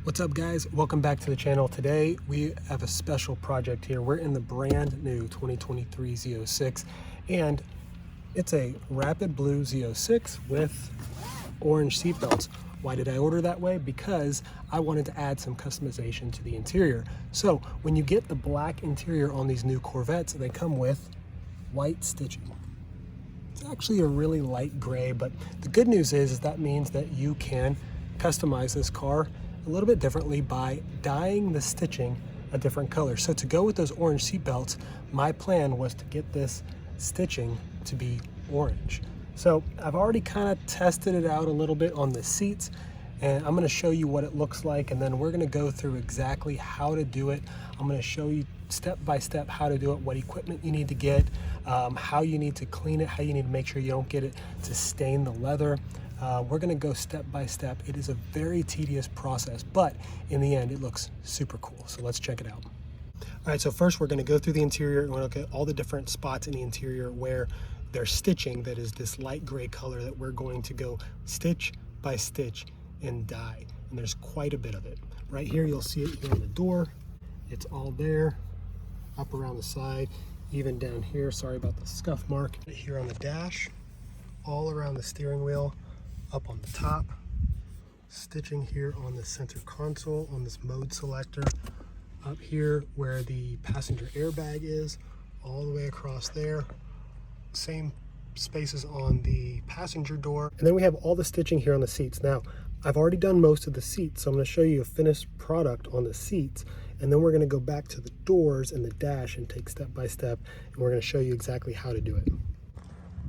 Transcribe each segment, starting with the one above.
What's up guys, welcome back to the channel. Today we have a special project here. We're in the brand new 2023 Z06 and it's a rapid blue Z06 with orange seat belts. Why did I order that way? Because I wanted to add some customization to the interior. So when you get the black interior on these new Corvettes, they come with white stitching. It's actually a really light gray, but the good news is that means that you can customize this car a little bit differently by dyeing the stitching a different color. So to go with those orange seat belts, my plan was to get this stitching to be orange. So I've already kind of tested it out a little bit on the seats, and I'm going to show you what it looks like, and then we're going to go through exactly how to do it. I'm going to show you step by step how to do it, what equipment you need to get, how you need to clean it, how you need to make sure you don't get it to stain the leather. We're going to go step by step. It is a very tedious process, but in the end it looks super cool. So let's check it out. All right, so first we're going to go through the interior and we're going to look at all the different spots in the interior where there's stitching that is this light gray color that we're going to go stitch by stitch and dye. And there's quite a bit of it. Right here you'll see it here on the door. It's all there, up around the side, even down here. Sorry about the scuff mark. Here on the dash, all around the steering wheel, up on the top, stitching here on the center console on this mode selector, up here where the passenger airbag is, all the way across there, same spaces on the passenger door. And then we have all the stitching here on the seats. Now I've already done most of the seats, so I'm going to show you a finished product on the seats, and then we're going to go back to the doors and the dash and take step by step, and we're going to show you exactly how to do it.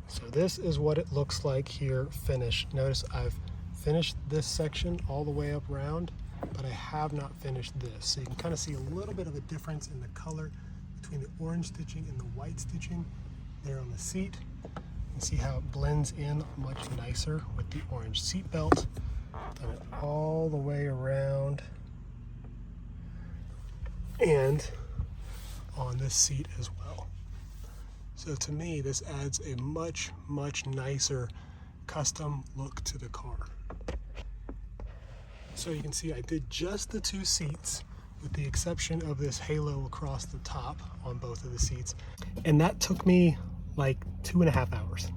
So this is what it looks like here finished. Notice I've finished this section all the way up around, but I have not finished this. So you can kind of see a little bit of a difference in the color between the orange stitching and the white stitching there on the seat. You can see how it blends in much nicer with the orange seat belt. Done it all the way around and on this seat as well. So to me, this adds a much nicer custom look to the car. So you can see I did just the two seats with the exception of this halo across the top on both of the seats. And that took me like 2.5 hours.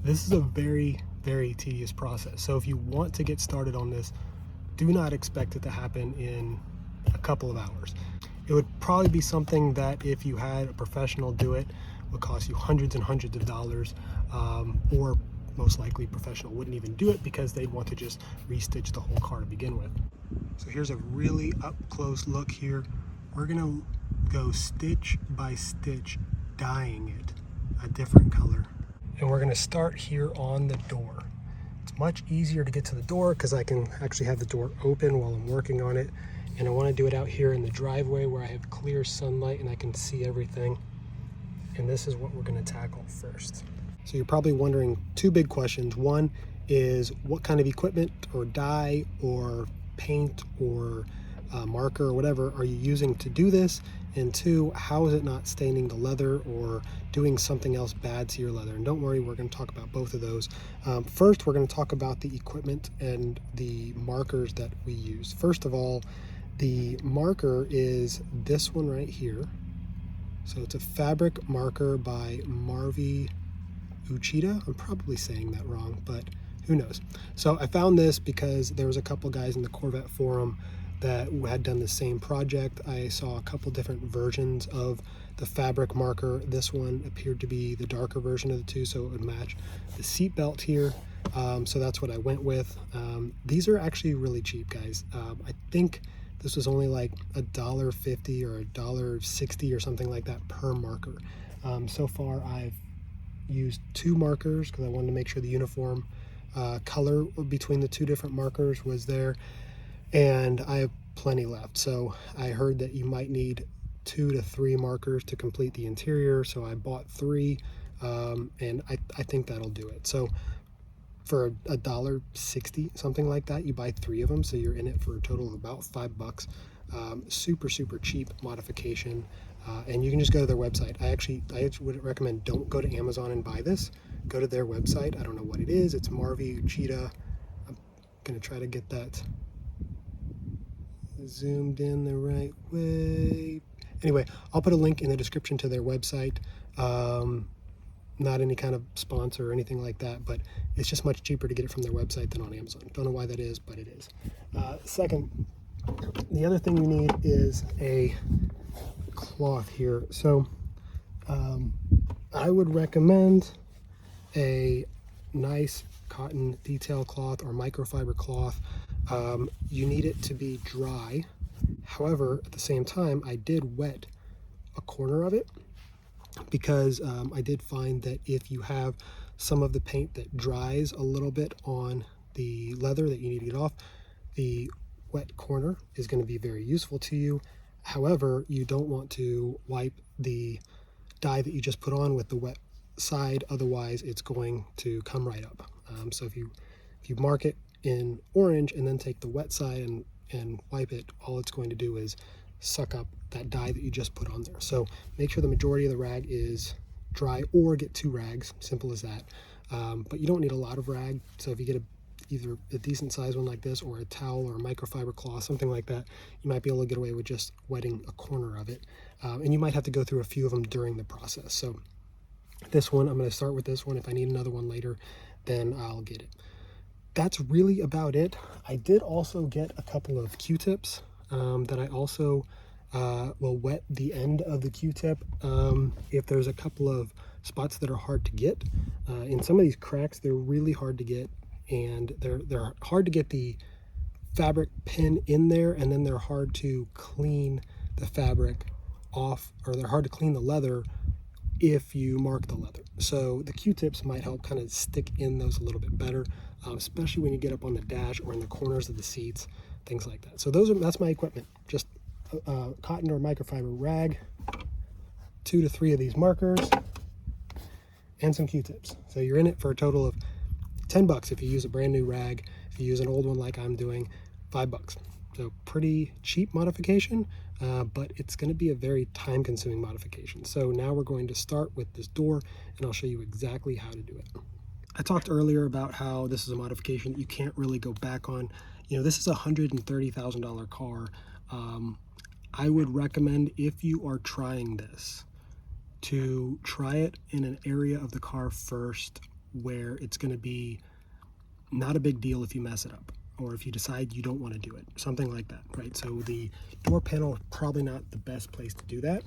This is a very tedious process. So if you want to get started on this, do not expect it to happen in a couple of hours. It would probably be something that if you had a professional do it, would cost you hundreds and hundreds of dollars, or most likely professional wouldn't even do it because they'd want to just restitch the whole car to begin with. So here's a really up close look here. We're gonna go stitch by stitch, dyeing it a different color. And we're gonna start here on the door. It's much easier to get to the door because I can actually have the door open while I'm working on it. And I want to do it out here in the driveway where I have clear sunlight and I can see everything. And this is what we're going to tackle first. So you're probably wondering two big questions. One is what kind of equipment or dye or paint or marker or whatever are you using to do this? And two, how is it not staining the leather or doing something else bad to your leather? And don't worry, we're going to talk about both of those. First, we're going to talk about the equipment and the markers that we use. First of all, the marker is this one right here. So it's a fabric marker by Marvi Uchida. I'm probably saying that wrong, but who knows. So I found this because there was a couple guys in the Corvette forum that had done the same project. I saw a couple different versions of the fabric marker. This one appeared to be the darker version of the two, so it would match the seat belt here. So that's what I went with. These are actually really cheap, guys. I think this was only like $1.50 or $1.60 or something like that per marker. So far I've used 2 markers because I wanted to make sure the uniform color between the 2 different markers was there, and I have plenty left. So I heard that you might need 2 to 3 markers to complete the interior, so I bought 3, and I think that'll do it. So for $1.60, something like that, you buy 3 of them, so you're in it for a total of about $5. Super cheap modification, and you can just go to their website. I would recommend don't go to Amazon and buy this. Go to their website. I don't know what it is. It's Marvi Uchida. I'm gonna try to get that zoomed in the right way. Anyway, I'll put a link in the description to their website. Not any kind of sponsor or anything like that, but it's just much cheaper to get it from their website than on Amazon. Don't know why that is, but it is. Second, the other thing you need is a cloth here. So I would recommend a nice cotton detail cloth or microfiber cloth. You need it to be dry. However, at the same time, I did wet a corner of it, because I did find that if you have some of the paint that dries a little bit on the leather that you need to get off, the wet corner is going to be very useful to you. However, you don't want to wipe the dye that you just put on with the wet side, otherwise it's going to come right up. So if you mark it in orange and then take the wet side and wipe it, all it's going to do is suck up that dye that you just put on there. So make sure the majority of the rag is dry, or get 2 rags, simple as that. But you don't need a lot of rag, so if you get either a decent size one like this or a towel or a microfiber cloth, something like that, you might be able to get away with just wetting a corner of it. And you might have to go through a few of them during the process. So this one, I'm going to start with this one. If I need another one later, then I'll get it. That's really about it. I did also get a couple of Q-tips that I also will wet the end of the Q-tip if there's a couple of spots that are hard to get. In some of these cracks, they're really hard to get, and they're hard to get the fabric pin in there, and then they're hard to clean the fabric off, or they're hard to clean the leather if you mark the leather. So the Q-tips might help kind of stick in those a little bit better, especially when you get up on the dash or in the corners of the seats, things like that. So that's my equipment. Just cotton or microfiber rag, 2 to 3 of these markers, and some Q-tips. So you're in it for a total of $10 if you use a brand new rag. If you use an old one like I'm doing, $5. So pretty cheap modification, but it's going to be a very time-consuming modification. So now we're going to start with this door, and I'll show you exactly how to do it. I talked earlier about how this is a modification that you can't really go back on. You know, this is a $130,000 car. I would recommend, if you are trying this, to try it in an area of the car first where it's going to be not a big deal if you mess it up, or if you decide you don't want to do it, something like that, right? So the door panel is probably not the best place to do that.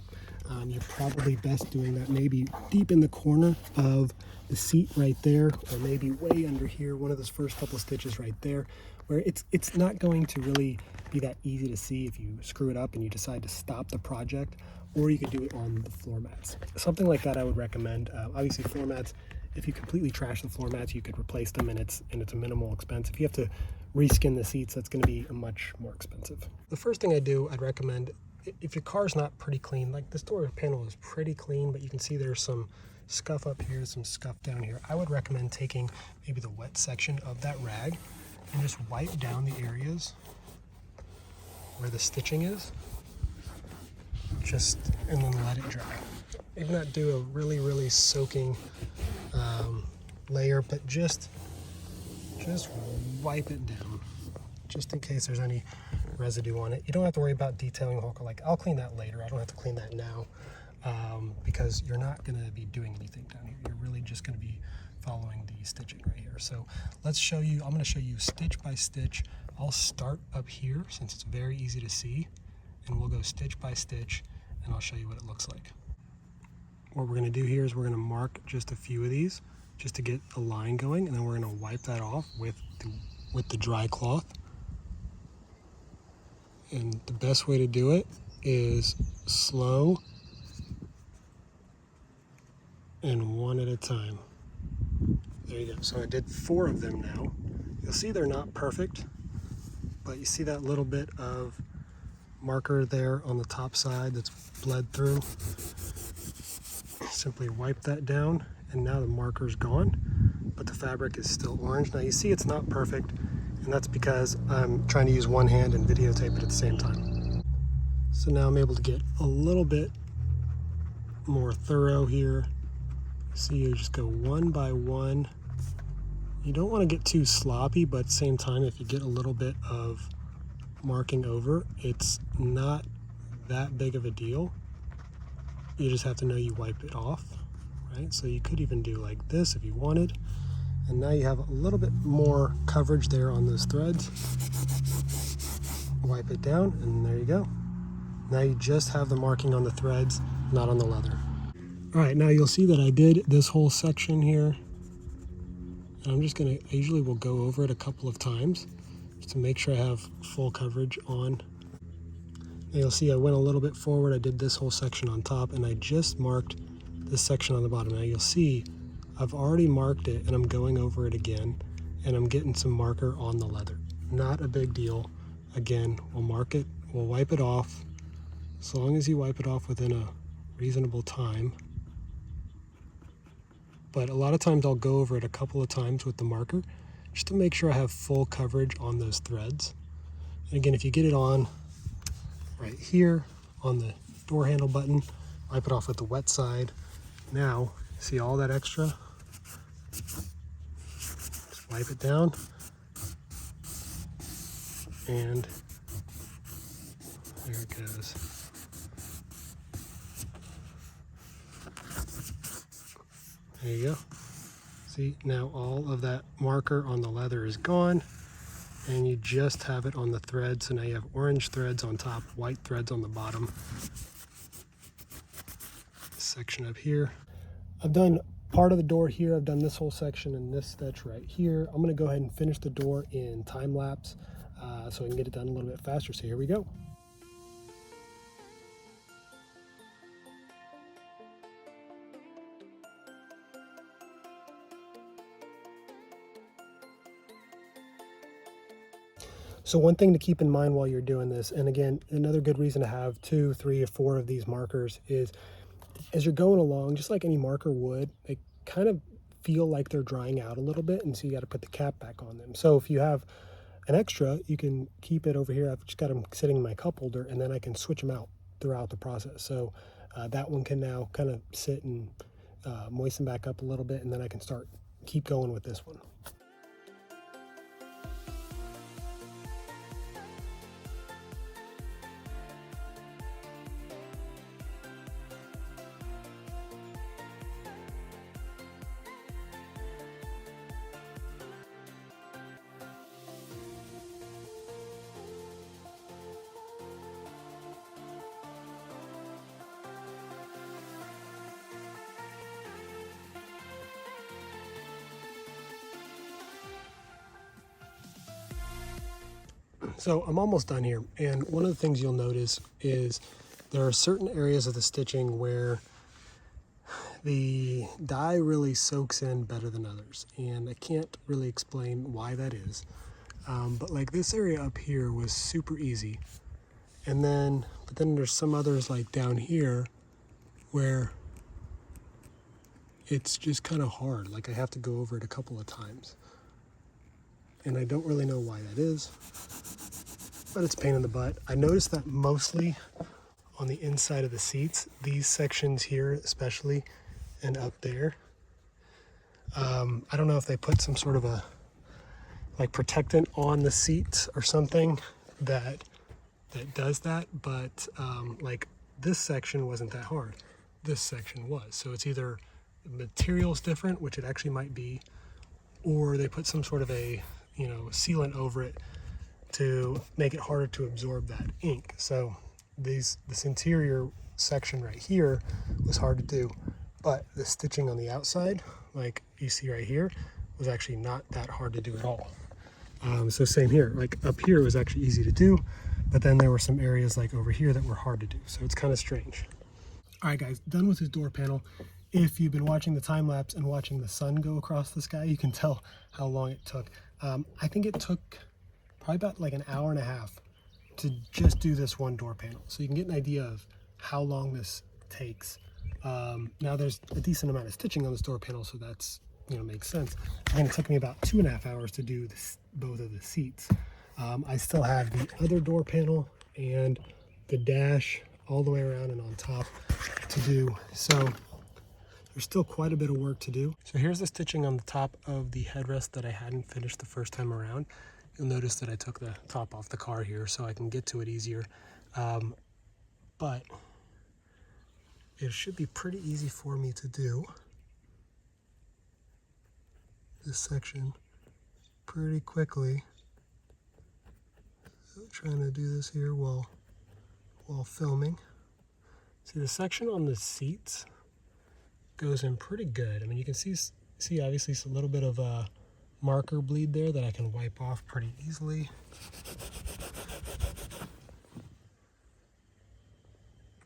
You're probably best doing that maybe deep in the corner of the seat right there, or maybe way under here, one of those first couple stitches right there, where it's not going to really be that easy to see if you screw it up and you decide to stop the project, or you could do it on the floor mats. Something like that I would recommend. Obviously floor mats, if you completely trash the floor mats, you could replace them, and it's a minimal expense. If you have to reskin the seats, that's going to be much more expensive. The first thing I'd recommend, if your car's not pretty clean, like this door panel is pretty clean, but you can see there's some scuff up here, some scuff down here. I would recommend taking maybe the wet section of that rag and just wipe down the areas where the stitching is, and then let it dry. Maybe not do a really soaking layer, but just wipe it down, just in case there's any residue on it. You don't have to worry about detailing the whole car. Like, I'll clean that later. I don't have to clean that now, because you're not going to be doing anything down here. You're really just going to be following the stitching right here. So let's show you. I'm going to show you stitch by stitch. I'll start up here since it's very easy to see, and we'll go stitch by stitch, and I'll show you what it looks like. What we're going to do here is we're going to mark just a few of these just to get a line going, and then we're going to wipe that off with the dry cloth. And the best way to do it is slow and one at a time. There you go. So I did 4 of them now. You'll see they're not perfect, but you see that little bit of marker there on the top side that's bled through. Simply wipe that down, and now the marker's gone, but the fabric is still orange. Now you see it's not perfect, and that's because I'm trying to use one hand and videotape it at the same time. So now I'm able to get a little bit more thorough here. See, you just go one by one. You don't want to get too sloppy, but at the same time, if you get a little bit of marking over. It's not that big of a deal. You just have to know you wipe it off, right? So you could even do like this if you wanted. And now you have a little bit more coverage there on those threads. Wipe it down, and there you go. Now you just have the marking on the threads, not on the leather. All right, now you'll see that I did this whole section here. And I'm just gonna, I usually will go over it a couple of times just to make sure I have full coverage on. Now you'll see I went a little bit forward. I did this whole section on top, and I just marked this section on the bottom. Now you'll see I've already marked it, and I'm going over it again, and I'm getting some marker on the leather. Not a big deal. Again, we'll mark it, we'll wipe it off. As long as you wipe it off within a reasonable time. But a lot of times I'll go over it a couple of times with the marker just to make sure I have full coverage on those threads. And again, if you get it on right here on the door handle button, wipe it off with the wet side. Now, see all that extra? Just wipe it down. And there it goes. There you go. See, now all of that marker on the leather is gone, and you just have it on the thread. So now you have orange threads on top, white threads on the bottom. This section up here. I've done part of the door here. I've done this whole section and this stitch right here. I'm gonna go ahead and finish the door in time lapse so I can get it done a little bit faster. So here we go. So one thing to keep in mind while you're doing this, and again, another good reason to have 2, 3, or 4 of these markers is as you're going along, just like any marker would, they kind of feel like they're drying out a little bit, and so you got to put the cap back on them. So if you have an extra, you can keep it over here. I've just got them sitting in my cup holder, and then I can switch them out throughout the process. So that one can now kind of sit and moisten back up a little bit, and then I can keep going with this one. So I'm almost done here, and one of the things you'll notice is there are certain areas of the stitching where the dye really soaks in better than others, and I can't really explain why that is. But like this area up here was super easy, but then there's some others like down here where it's just kind of hard. Like I have to go over it a couple of times, and I don't really know why that is, but it's a pain in the butt. I noticed that mostly on the inside of the seats, these sections here especially, and up there. I don't know if they put some sort of a like protectant on the seats or something that does that, but like this section wasn't that hard. This section was. So it's either the material's different, which it actually might be, or they put some sort of a sealant over it to make it harder to absorb that ink. So this interior section right here was hard to do, but the stitching on the outside, like you see right here, was actually not that hard to do at all. So same here, like up here it was actually easy to do, but then there were some areas like over here that were hard to do. So it's kind of strange. All right guys, done with this door panel. If you've been watching the time lapse and watching the sun go across the sky, you can tell how long it took. I think it took probably about like an hour and a half to just do this one door panel. So you can get an idea of how long this takes. Now there's a decent amount of stitching on this door panel, so that's, makes sense. And it took me about 2.5 hours to do both of the seats. I still have the other door panel and the dash all the way around and on top to do. So there's still quite a bit of work to do. So here's the stitching on the top of the headrest that I hadn't finished the first time around. You'll notice that I took the top off the car here so I can get to it easier. But it should be pretty easy for me to do this section pretty quickly. So trying to do this here while filming. See, the section on the seats goes in pretty good. I mean, you can see obviously it's a little bit of a marker bleed there that I can wipe off pretty easily.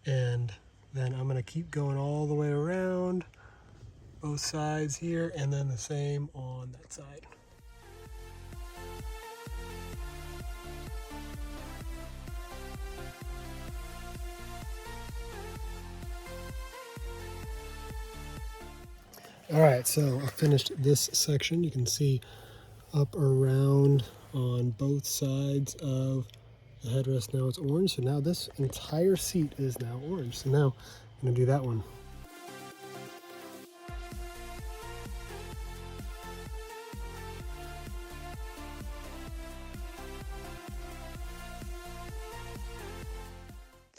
And then I'm gonna keep going all the way around both sides here, and then the same on that side. All right, so I finished this section. You can see up around on both sides of the headrest. Now it's orange, so now this entire seat is now orange. So now I'm gonna do that one.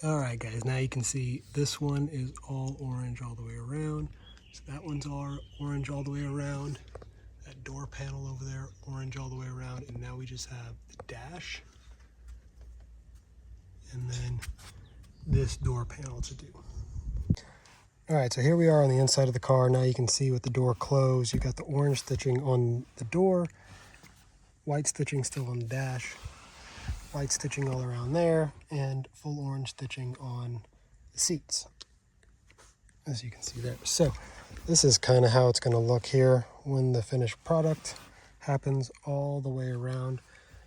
All right, guys, now you can see this one is all orange all the way around. So that one's all orange all the way around. That door panel over there, orange all the way around. And now we just have the dash. And then this door panel to do. All right, so here we are on the inside of the car. Now you can see with the door closed, you got the orange stitching on the door, white stitching still on the dash, white stitching all around there, and full orange stitching on the seats, as you can see there. So this is kind of how it's going to look here when the finished product happens all the way around.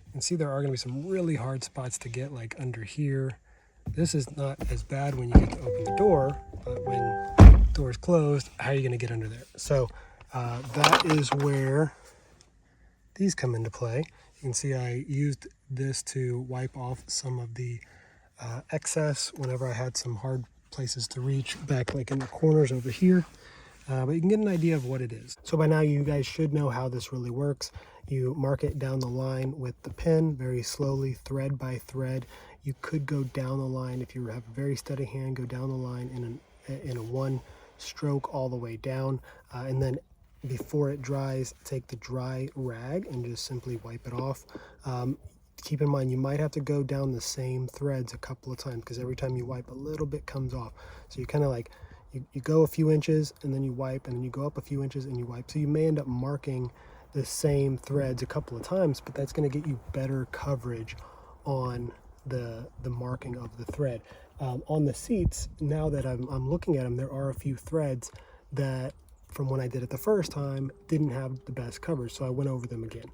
You can see there are going to be some really hard spots to get, like under here. This is not as bad when you get to open the door, but when the door is closed, how are you going to get under there? So that is where these come into play. You can see I used this to wipe off some of the excess whenever I had some hard places to reach back, like in the corners over here. But you can get an idea of what it is. So by now you guys should know how this really works. You mark it down the line with the pen very slowly, thread by thread. You could go down the line if you have a very steady hand, go down the line in a one stroke all the way down, and then before it dries, take the dry rag and just simply wipe it off. Keep in mind, you might have to go down the same threads a couple of times because every time you wipe, a little bit comes off. So you kind of like, you go a few inches and then you wipe, and then you go up a few inches and you wipe. So you may end up marking the same threads a couple of times, but that's going to get you better coverage on the marking of the thread. On the seats, now that I'm looking at them, there are a few threads that from when I did it the first time didn't have the best coverage, so I went over them again.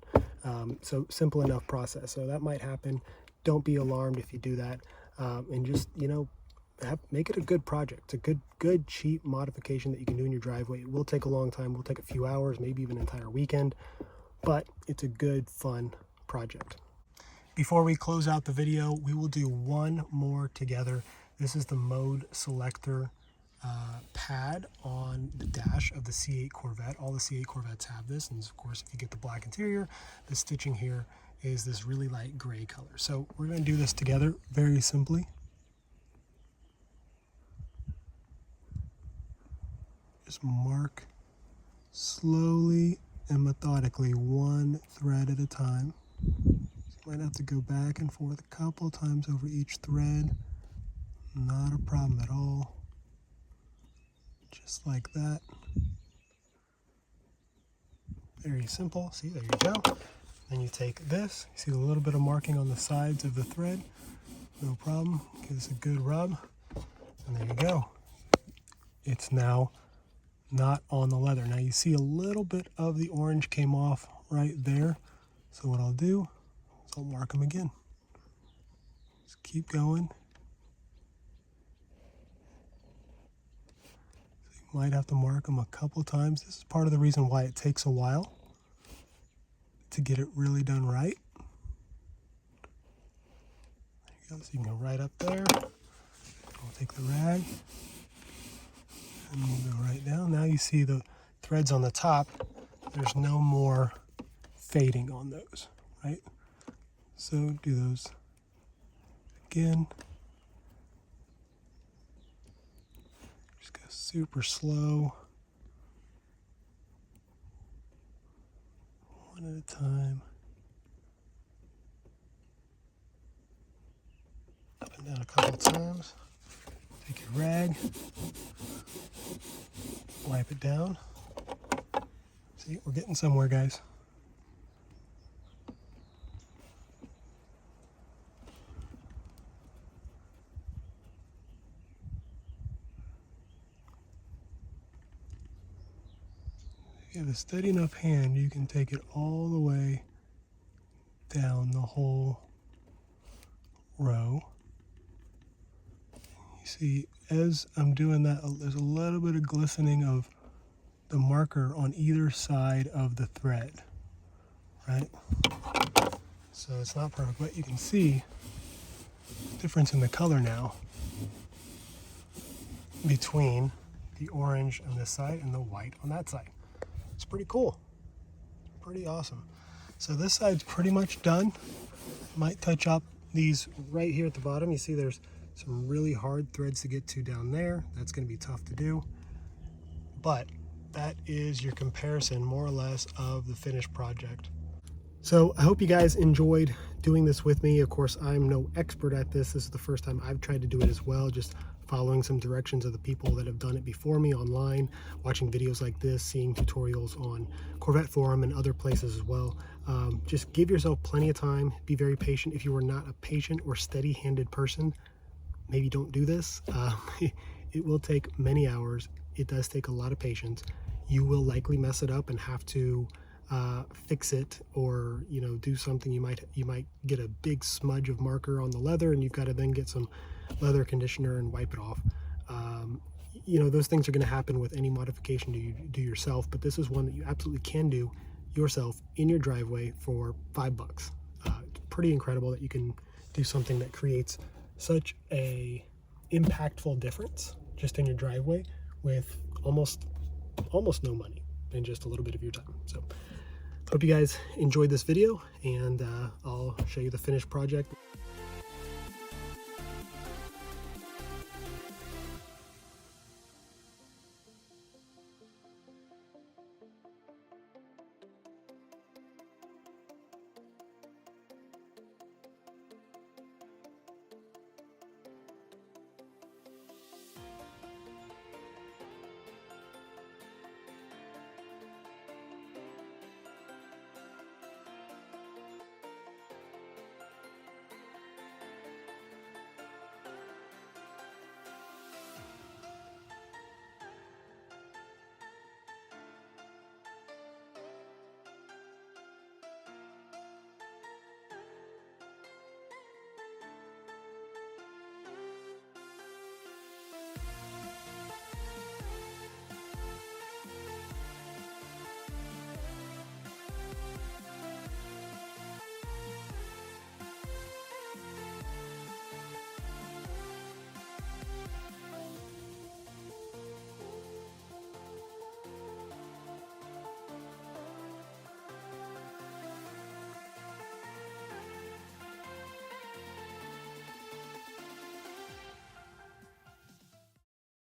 So simple enough process. So that might happen. Don't be alarmed if you do that, and just, you know, make it a good project. It's a good cheap modification that you can do in your driveway. It will take a long time. It will take a few hours, maybe even an entire weekend, but it's a good, fun project. Before we close out the video, we will do one more together. This is the mode selector pad on the dash of the C8 Corvette. All the C8 Corvettes have this, and of course if you get the black interior, the stitching here is this really light gray color. So we're going to do this together very simply. Just mark slowly and methodically, one thread at a time. You might have to go back and forth a couple times over each thread. Not a problem at all. Just like that. Very simple. See, there you go. Then you take this. You see a little bit of marking on the sides of the thread. No problem. Give this a good rub. And there you go. It's now not on the leather. Now you see a little bit of the orange came off right there. So what I'll do is I'll mark them again. Just keep going. So you might have to mark them a couple times. This is part of the reason why it takes a while to get it really done right. There you go. So you can go right up there. I'll take the rag. And we'll go right down. Now you see the threads on the top. There's no more fading on those, right? So do those again. Just go super slow. One at a time. Up and down a couple of times. Take your rag. Wipe it down. See, we're getting somewhere, guys. If you have a steady enough hand, you can take it all the way down the whole row. You see, as I'm doing that, there's a little bit of glistening of the marker on either side of the thread, right? So it's not perfect, but you can see the difference in the color now between the orange on this side and the white on that side. It's pretty cool, pretty awesome. So this side's pretty much done. Might touch up these right here at the bottom. You see there's some really hard threads to get to down there. That's going to be tough to do, but that is your comparison more or less of the finished project. So I hope you guys enjoyed doing this with me. Of course, I'm no expert at this. This is the first time I've tried to do it as well, just following some directions of the people that have done it before me online, watching videos like this, seeing tutorials on Corvette Forum and other places as well. Just give yourself plenty of time, be very patient. If you are not a patient or steady-handed person, maybe don't do this. It will take many hours. It does take a lot of patience. You will likely mess it up and have to fix it, or do something. You might get a big smudge of marker on the leather, and you've got to then get some leather conditioner and wipe it off. Those things are going to happen with any modification you do yourself, but this is one that you absolutely can do yourself in your driveway for $5. It's pretty incredible that you can do something that creates such a impactful difference just in your driveway with almost no money and just a little bit of your time. So hope you guys enjoyed this video, and I'll show you the finished project.